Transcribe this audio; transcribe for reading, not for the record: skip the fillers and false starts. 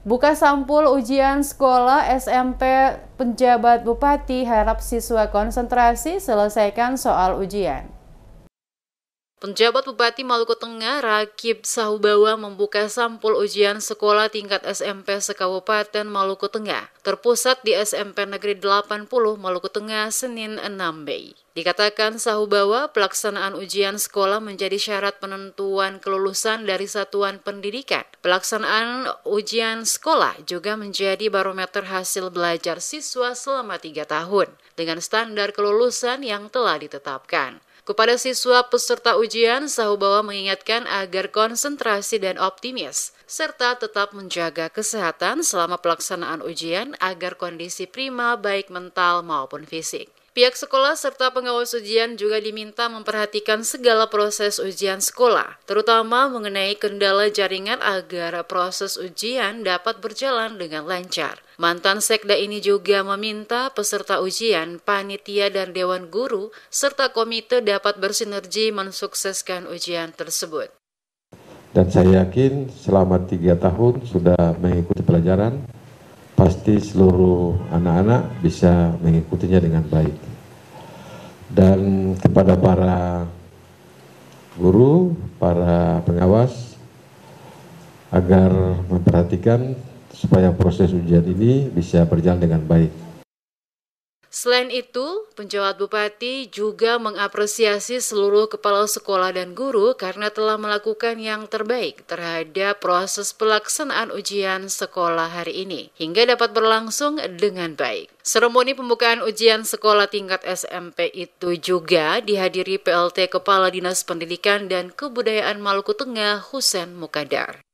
Buka sampul ujian sekolah SMP penjabat Bupati harap siswa konsentrasi selesaikan soal ujian. Penjabat Bupati Maluku Tengah, Rakib Sahubawa membuka sampul ujian sekolah tingkat SMP se-Kabupaten Maluku Tengah, terpusat di SMP Negeri 80 Maluku Tengah, Senin 6 Mei. Dikatakan Sahubawa, pelaksanaan ujian sekolah menjadi syarat penentuan kelulusan dari satuan pendidikan. Pelaksanaan ujian sekolah juga menjadi barometer hasil belajar siswa selama 3 tahun, dengan standar kelulusan yang telah ditetapkan. Kepada siswa peserta ujian, Sahubawa mengingatkan agar konsentrasi dan optimis, serta tetap menjaga kesehatan selama pelaksanaan ujian agar kondisi prima baik mental maupun fisik. Pihak sekolah serta pengawas ujian juga diminta memperhatikan segala proses ujian sekolah, terutama mengenai kendala jaringan agar proses ujian dapat berjalan dengan lancar. Mantan Sekda ini juga meminta peserta ujian, panitia dan dewan guru, serta komite dapat bersinergi mensukseskan ujian tersebut. Dan saya yakin selama 3 tahun sudah mengikuti pelajaran, pasti seluruh anak-anak bisa mengikutinya dengan baik. Dan kepada para guru, para pengawas, agar memperhatikan supaya proses ujian ini bisa berjalan dengan baik. Selain itu, penjabat Bupati juga mengapresiasi seluruh kepala sekolah dan guru karena telah melakukan yang terbaik terhadap proses pelaksanaan ujian sekolah hari ini, hingga dapat berlangsung dengan baik. Seremoni pembukaan ujian sekolah tingkat SMP itu juga dihadiri PLT Kepala Dinas Pendidikan dan Kebudayaan Maluku Tengah, Husein Mukadar.